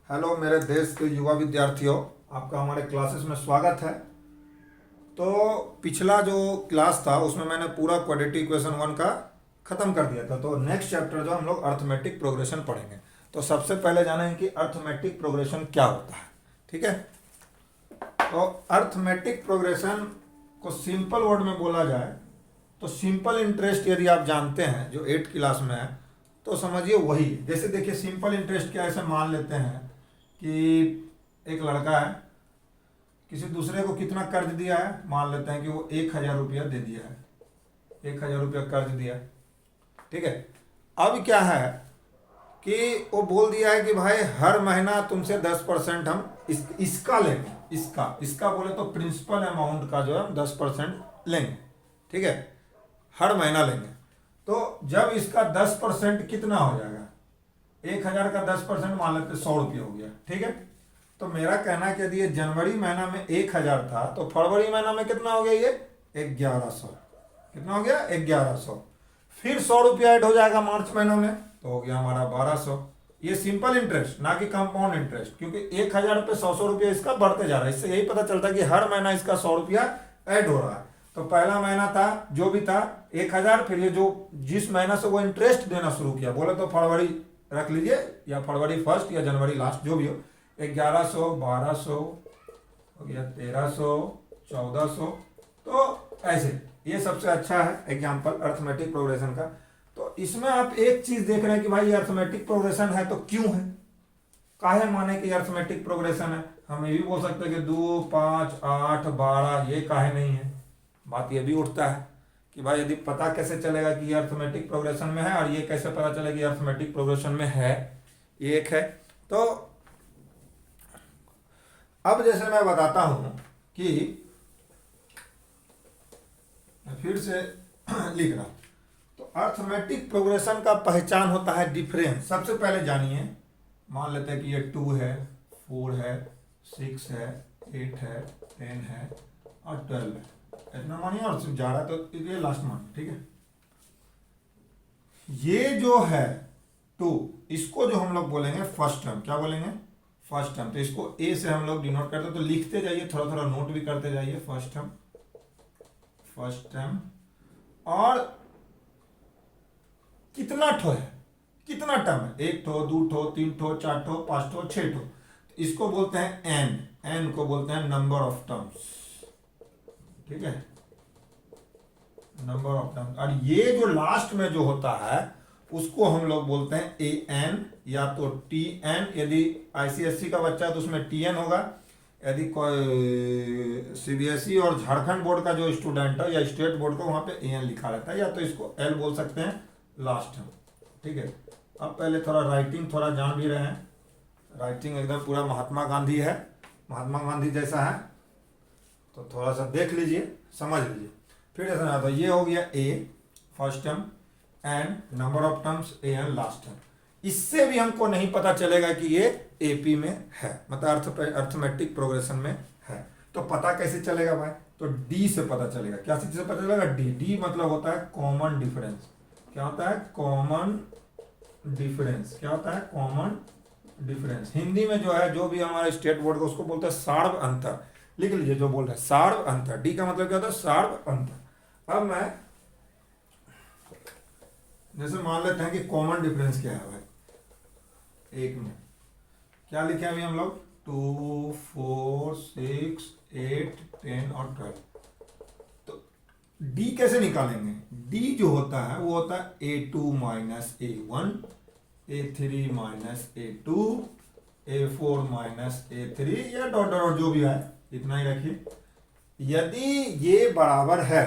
Hello मेरे देश के युवा विद्यार्थियों, आपका हमारे क्लासेस में स्वागत है। तो पिछला जो क्लास था उसमें मैंने पूरा क्वाड्रेटिक इक्वेशन वन का ख़त्म कर दिया था। तो नेक्स्ट चैप्टर जो हम लोग अर्थमेटिक प्रोग्रेशन पढ़ेंगे। तो सबसे पहले जानेंगे कि अर्थमेटिक प्रोग्रेशन क्या होता है। ठीक है, तो अर्थमेटिक प्रोग्रेशन को सिंपल वर्ड में बोला जाए तो सिंपल इंटरेस्ट यदि आप जानते हैं जो 8 क्लास में है तो समझिए वही। जैसे देखिए सिंपल इंटरेस्ट क्या, ऐसे मान लेते हैं कि एक लड़का है, किसी दूसरे को कितना कर्ज दिया है, मान लेते हैं कि वो 1,000 रुपया दे दिया है, 1,000 रुपया कर्ज दिया। ठीक है, अब क्या है कि वो बोल दिया है कि भाई हर महीना तुमसे 10% हम इसका लेंगे, इसका बोले तो प्रिंसिपल अमाउंट का जो है हम 10% लेंगे। ठीक है, हर महीना लेंगे। तो जब इसका 10% कितना हो जाएगा, 1,000 का 10% मान लेते 100 रुपये हो गया। ठीक है, तो मेरा कहना है कि यदि ये जनवरी महीना में 1,000 था तो फरवरी महीना में कितना हो गया, ये 1,100। कितना हो गया, 1,100। फिर 100 रुपया ऐड हो जाएगा मार्च महीना में, तो हो गया हमारा 1,200। ये सिंपल इंटरेस्ट ना कि कंपाउंड इंटरेस्ट, क्योंकि 1,000 पे 100 रुपया इसका बढ़ते जा रहा है। इससे यही पता चलता है कि हर महीना इसका 100 रुपया ऐड हो रहा है। तो पहला महीना था जो भी था 1,000, फिर ये जो जिस महीना से वो इंटरेस्ट देना शुरू किया, बोले तो फरवरी रख लीजिए या फरवरी फर्स्ट या जनवरी लास्ट जो भी हो, 1,100, 1,200 हो गया, 1,300, 1,400। तो ऐसे ये सबसे अच्छा है एग्जाम्पल अर्थमेटिक प्रोग्रेशन का। तो इसमें आप एक चीज देख रहे हैं कि भाई ये अर्थमेटिक प्रोग्रेशन है तो क्यों है, काहे माने कि अर्थमेटिक प्रोग्रेशन है। हम ये भी बोल सकते हैं कि 2, 5, 8, 12 ये काहे नहीं है। बात ये भी उठता है कि भाई यदि पता कैसे चलेगा कि ये अर्थमेटिक प्रोग्रेशन में है और ये कैसे पता चलेगा कि अर्थमेटिक प्रोग्रेशन में है, ये एक है। तो अब जैसे मैं बताता हूं कि मैं फिर से लिख रहा हूं, तो अर्थमेटिक प्रोग्रेशन का पहचान होता है डिफरेंस। सबसे पहले जानिए, मान लेते हैं कि ये 2 है, 4 है, 6 है, 8 है, 10 है और 12 है। इतना मानिए और सिर्फ जा रहा है तो ये लास्ट मानिए। ठीक है, ये जो है 2, इसको जो हम लोग बोलेंगे फर्स्ट टर्म। क्या बोलेंगे, फर्स्ट टर्म। तो इसको ए से हम लोग डिनोट करते हैं, तो लिखते जाइए, थोड़ा थोड़ा नोट भी करते जाइए। First term, first term. और कितना ठो है, कितना टर्म है, 1 ठो, 2 ठो, 3 ठो, 4 ठो, 5 ठो, 6 ठो। तो इसको बोलते हैं एन, एन को बोलते हैं नंबर ऑफ टर्म्स। ठीक है, नंबर ऑफ टर्म्स। और ये जो लास्ट में जो होता है उसको हम लोग बोलते हैं ए एन या तो टी एन। यदि आईसीएससी का बच्चा है तो उसमें टी एन होगा, यदि कोई सीबीएसई और झारखंड बोर्ड का जो स्टूडेंट है या स्टेट बोर्ड का, वहां पे ए एन लिखा रहता है, या तो इसको एल बोल सकते हैं लास्ट में। ठीक है, अब पहले थोड़ा राइटिंग थोड़ा जान भी रहे हैं। राइटिंग एकदम पूरा महात्मा गांधी है, महात्मा गांधी जैसा है, तो थोड़ा सा देख लीजिए, समझ लीजिए। फिर ऐसा ना, तो ये हो गया a first term and number of terms a n last term. इससे भी हमको नहीं पता चलेगा कि ये एपी में है, मतलब अर्थमेटिक प्रोग्रेशन में है। तो पता कैसे चलेगा भाई, तो डी से पता चलेगा। क्या चीज से पता चलेगा, डी। डी मतलब होता है कॉमन डिफरेंस। क्या होता है, कॉमन डिफरेंस। क्या होता है, कॉमन डिफरेंस। हिंदी में जो है, जो भी हमारा स्टेट बोर्ड का, उसको बोलते हैं सार्व अंतर। लिख लीजिए जो बोल रहे हैं, सार्व अंतर। डी का मतलब क्या होता है, सार्व अंतर। अब मैं जैसे मान लेते हैं कि कॉमन डिफरेंस क्या है भाई, एक में क्या लिखे अभी हम लोग, 2, 4, 6, 8, 10 और 12। तो डी कैसे निकालेंगे, डी जो होता है वो होता है A2 minus A1, A3 minus A2, A4 minus A3 या डॉट डॉट जो भी है, इतना ही रखिए। यदि ये बराबर है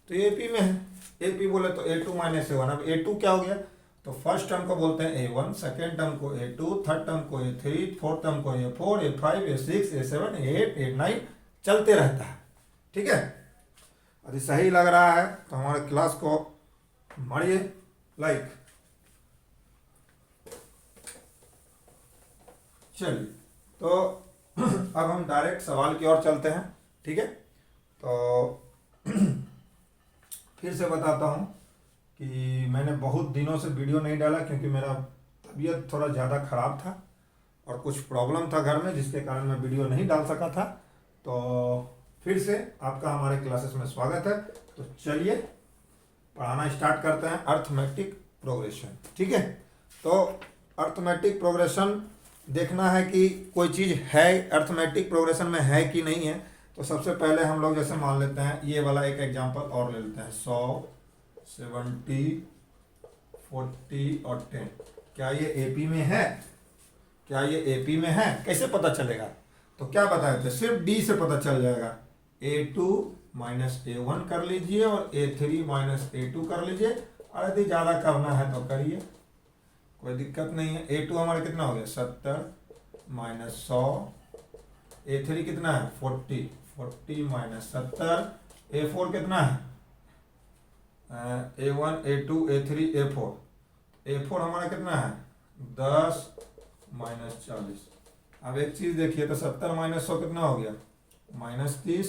तो एपी में है। एपी बोले तो A2 माइनस A1। अब A2 क्या हो गया, तो फर्स्ट टर्म को बोलते हैं A1, सेकेंड टर्म को A2, थर्ड टर्म को A3, फोर्थ टर्म को A4, A5, A6, A7, A8, A9 चलते रहता है। ठीक है, यदि सही लग रहा है तो हमारे क्लास को मारिए लाइक। चलिए, तो अब हम डायरेक्ट सवाल की ओर चलते हैं। ठीक है, तो फिर से बताता हूँ कि मैंने बहुत दिनों से वीडियो नहीं डाला क्योंकि मेरा तबीयत थोड़ा ज़्यादा ख़राब था और कुछ प्रॉब्लम था घर में जिसके कारण मैं वीडियो नहीं डाल सका था। तो फिर से आपका हमारे क्लासेस में स्वागत है। तो चलिए पढ़ाना स्टार्ट करते हैं अर्थमेटिक प्रोग्रेशन। ठीक है, तो अर्थमेटिक प्रोग्रेशन देखना है कि कोई चीज़ है अर्थमेटिक प्रोग्रेशन में है कि नहीं है। तो सबसे पहले हम लोग जैसे मान लेते हैं ये वाला एक एग्जांपल और ले लेते हैं 100, 70, 40 और 10। क्या ये एपी में है? क्या ये एपी में है? कैसे पता चलेगा? तो क्या बताए थे, सिर्फ डी से पता चल जाएगा। A2 माइनस A1 कर लीजिए और A3 माइनस A2 कर लीजिए, और यदि ज़्यादा करना है तो करिए, कोई दिक्कत नहीं है। A2 हमारा कितना हो गया 70 माइनस 100, A3 कितना है 40 माइनस 70, A4 कितना है A1 A2 A3 A4 हमारा कितना है 10 माइनस 40। अब एक चीज़ देखिए, तो 70 माइनस 100 कितना हो गया -30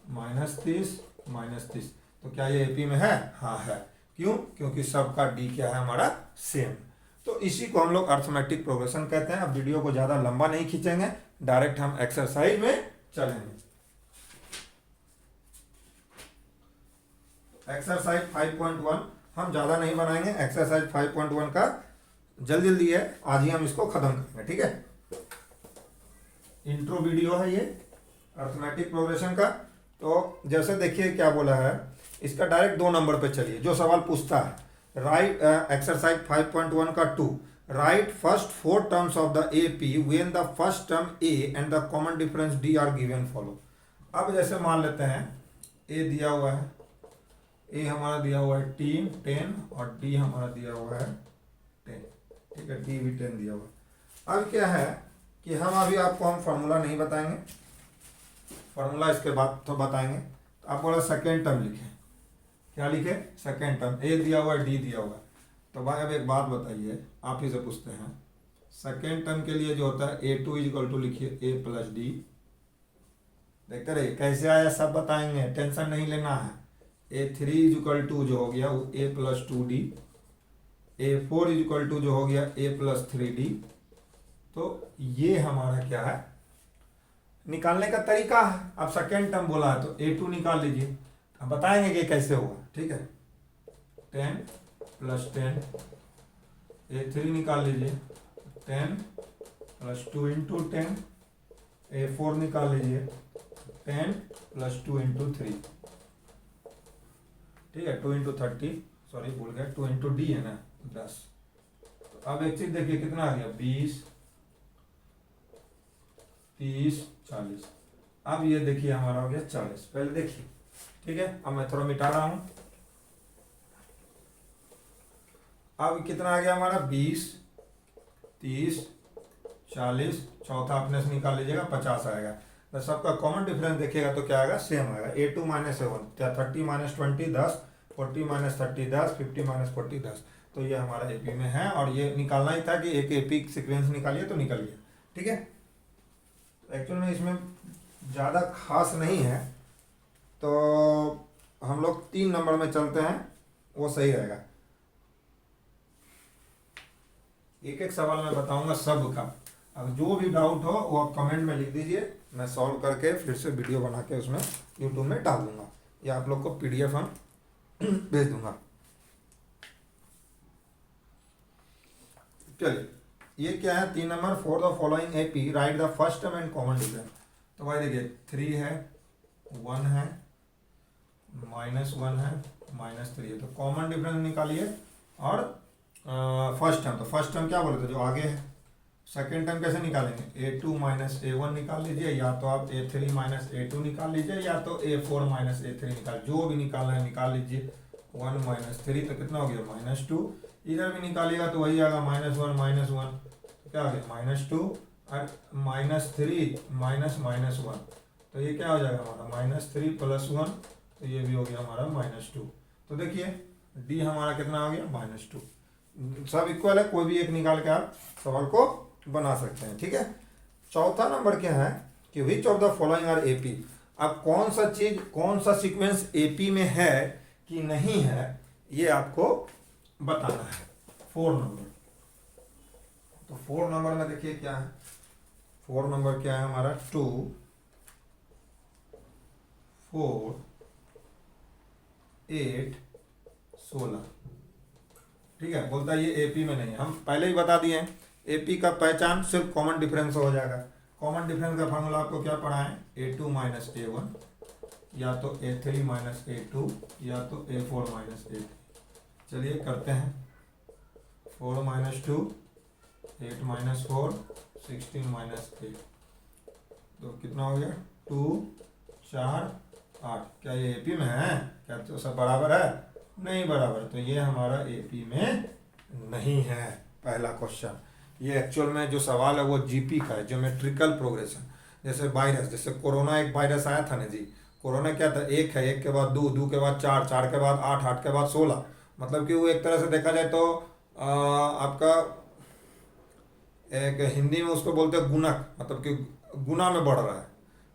माइनस 30। तो क्या ये एपी में है? हाँ है। क्यों? क्योंकि सबका डी क्या है हमारा सेम। तो इसी को हम लोग अर्थमेटिक प्रोग्रेशन कहते हैं। अब वीडियो को ज़्यादा लंबा नहीं खींचेंगे, डायरेक्ट हम एक्सरसाइज में चलेंगे। एक्सरसाइज 5.1 हम ज़्यादा नहीं बनाएंगे। एक्सरसाइज 5.1 का जल्दी है, आज ही हम इसको खत्म करेंगे। ठीक है, इंट्रो वीडियो है ये अर्थमेटिक प्रोग्रेशन का। तो जैसे देखिए क्या बोला है, इसका डायरेक्ट 2 नंबर पे चलिए। जो सवाल पूछता है राइट एक्सरसाइज 5.1 का 2, right first 4 terms of the AP when the first term A and the common difference D R given follow. अब जैसे मान लेते हैं ए दिया हुआ है, ए हमारा दिया हुआ है 10 और डी हमारा दिया हुआ है 10। ठीक है, डी भी 10 दिया हुआ है। अब क्या है कि हम अभी आपको हम फार्मूला नहीं बताएंगे, फार्मूला इसके बाद तो बताएंगे। तो आप बोला सेकेंड टर्म लिखें। क्या लिखे? Second term. ए दिया हुआ है, डी दिया हुआ है। तो भाई अब एक बात बताइए, आप ही से पूछते हैं, सेकेंड टर्म के लिए जो होता है A2 इक्वल टू लिखिए A प्लस डी। देखते रहिए कैसे आया, सब बताएंगे, टेंशन नहीं लेना है। A3 इक्वल टू जो हो गया वो A plus 2D, A4 equal to जो हो गया A प्लस 3D। तो ये हमारा क्या है, निकालने का तरीका है। अब सेकेंड टर्म बोला है तो A2 निकाल लीजिए। अब बताएंगे कि कैसे होगा। ठीक है, 10 प्लस 10, A3 निकाल लीजिए 10 प्लस 2 इंटू 10, A4 निकाल लीजिए 10 प्लस 2 इंटू 3। ठीक है, 2 इंटू 30, सॉरी भूल गया, 2 इंटू डी है ना 10। तो अब एक चीज देखिए कितना आ गया 20, 30, 40। अब ये देखिए हमारा हो गया 40। पहले देखिए, ठीक है, अब मैं थोड़ा मिटा रहा हूं। अब कितना आ गया हमारा 20, 30, 40, चौथा अपने से निकाल लीजिएगा 50 आएगा। तो सबका कॉमन डिफरेंस देखिएगा तो क्या आएगा, सेम आएगा। A2 minus A1, 30 minus 20 10, 40 minus 30 10, 50 minus 40 10। तो ये हमारा एपी में है, और ये निकालना ही था कि एक एपी सीक्वेंस निकालिए तो निकल गया। ठीक है, एक्चुअल में इसमें ज़्यादा खास नहीं है, तो हम लोग 3 नंबर में चलते हैं, वो सही रहेगा। एक एक सवाल मैं बताऊंगा सबका। अब जो भी डाउट हो वो आप कमेंट में लिख दीजिए, मैं सॉल्व करके फिर से वीडियो बना के उसमें यूट्यूब में डाल दूंगा, या आप लोग को PDF हम भेज दूंगा। चलिए, ये क्या है 3 number, for the following AP right the first term and common difference. तो भाई देखिए 3 है, 1 है, -1 है, -3 है। तो कॉमन डिफरेंस निकालिए। और फर्स्ट टर्म, तो फर्स्ट टर्म क्या बोले थे जो आगे है। सेकेंड टर्म कैसे निकालेंगे, A2 माइनस A1 निकाल लीजिए, या तो आप A3 माइनस A2 निकाल लीजिए, या तो A4 माइनस A3 निकाल, जो भी निकालना है निकाल लीजिए। 1 माइनस 3 तो कितना हो गया -2। इधर भी निकालिएगा तो वही आएगा -1 -1, तो क्या आ गया -2 और -3 -1। तो ये क्या हो जाएगा हमारा -3 + 1, तो ये भी हो गया हमारा -2। तो देखिए डी हमारा कितना हो गया -2। सब इक्वल है, कोई भी एक निकाल के आप सवाल को बना सकते हैं। ठीक है, चौथा नंबर क्या है कि which of the following are AP. अब कौन सा चीज, कौन सा सीक्वेंस एपी में है कि नहीं है, ये आपको बताना है। 4 नंबर। तो तो 4 नंबर में देखिए क्या है, 4 नंबर क्या है हमारा, 2 4 8 16। ठीक है, बोलता है ये एपी में नहीं है, हम पहले ही बता दिए हैं एपी का पहचान सिर्फ कॉमन डिफरेंस हो जाएगा। कॉमन डिफरेंस का फार्मूला आपको क्या पढ़ा है, A2 माइनस A1, या तो A3 माइनस A2, या तो A4 माइनस A3। चलिए करते हैं, 4 माइनस 2 8 माइनस 4 16 माइनस 8, तो कितना हो गया 2 4 8। क्या ये एपी में है, क्या तो सब बराबर है, नहीं बराबर, तो ये हमारा एपी में नहीं है। पहला क्वेश्चन, ये एक्चुअल में जो सवाल है वो जीपी का है, ज्योमेट्रिकल प्रोग्रेशन। जैसे वायरस, जैसे कोरोना एक वायरस आया था ना जी, कोरोना क्या था, एक है, एक के बाद दो, दो के बाद चार, चार के बाद आठ, आठ के बाद 16, मतलब कि वो एक तरह से देखा जाए तो आपका एक हिंदी में उसको बोलते हैं गुणक, मतलब कि गुना में बढ़ रहा है।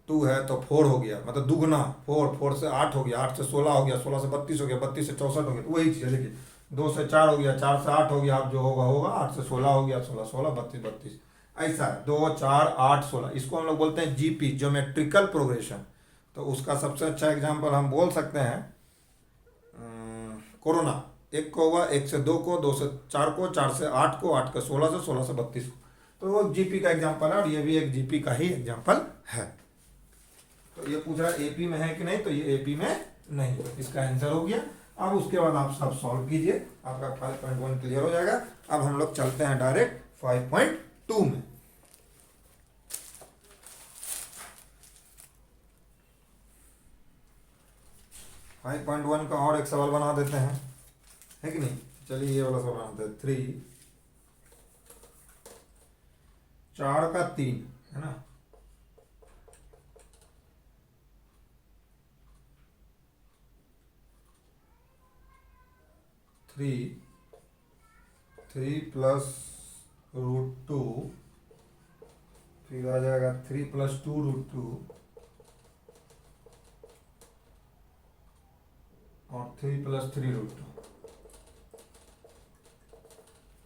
2 है तो 4 हो गया, मतलब दुगना, 4, 4 से 8 हो गया, 8 से 16 हो गया, 16 से 32 हो गया, 32 से 64 हो गया, तो वही चीज़ है। देखिए 2 से 4 हो गया, 4 से 8 हो गया, अब जो होगा होगा, 8 से 16 हो गया, 16 16 32 32, ऐसा है 2 4 8 16। इसको हम लोग बोलते हैं जीपी, ज्योमेट्रिकल प्रोग्रेशन। तो उसका सबसे अच्छा एग्जाम्पल हम बोल सकते हैं कोरोना, 1 को हुआ, 1 से 2 को, 2 से 4 को, 4 से 8 को, 8 को 16 से, 16 से 32 को, तो वो जीपी का एग्जाम्पल है, और ये भी एक जीपी का ही एग्जाम्पल है। तो ये पूछ रहा है एपी में है कि नहीं, तो ये एपी में नहीं है, इसका आंसर हो गया। अब उसके बाद आप सब सॉल्व कीजिए, आपका 5.1 क्लियर हो जाएगा। अब हम लोग चलते हैं डायरेक्ट 5.2 में। फाइव पॉइंट वन का और एक सवाल बना देते हैं, है कि नहीं। चलिए ये वाला सवाल बनाते हैं। 3 4 का 3 है ना, 3 प्लस √2, फिर आ जाएगा 3 प्लस 2 √2, और 3 प्लस 3 √2,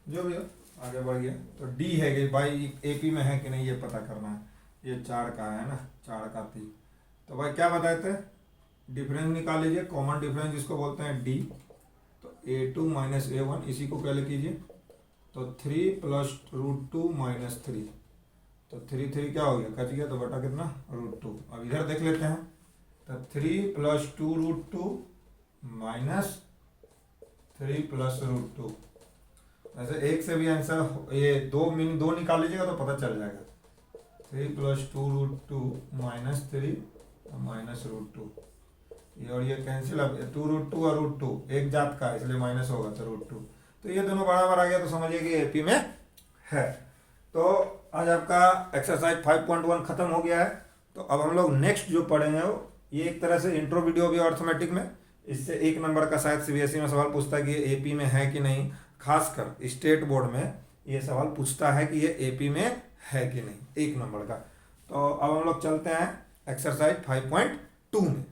जो भी हो आगे बढ़ गया। तो डी है कि भाई एपी में है कि नहीं ये पता करना है। ये 4 का है ना, 4 का 3, तो भाई क्या बताए थे, डिफरेंस निकाल लीजिए, कॉमन डिफरेंस जिसको बोलते हैं डी। तो A2 माइनस A1, इसी को पहले कीजिए, तो 3 प्लस √2 माइनस 3, तो 3 3 क्या हो गया, कच गया, तो बटा कितना √2। अब इधर देख लेते हैं, तो 3 प्लस 2 √2 माइनस 3 प्लस √2। ऐसे एक से भी आंसर, ये दो निकाल लीजिएगा तो पता चल जाएगा। 3 प्लस 2 √2 माइनस 3 माइनस √2, ये और ये कैंसिल। अब 2 √2 और √2 एक जात का है, इसलिए माइनस होगा, तो √2, तो ये दोनों बराबर आ गया, तो समझिए कि एपी में है। तो आज आपका एक्सरसाइज 5.1 खत्म हो गया है। तो अब हम लोग नेक्स्ट जो पढ़ेंगे वो, ये एक तरह से इंट्रो वीडियो भी अर्थमेटिक में, इससे 1 नंबर का शायद सीबीएसई में सवाल पूछता है कि ये एपी में है कि नहीं। खासकर स्टेट बोर्ड में ये सवाल पूछता है कि ये एपी में है कि नहीं, 1 नंबर का। तो अब हम लोग चलते हैं एक्सरसाइज 5.2 में।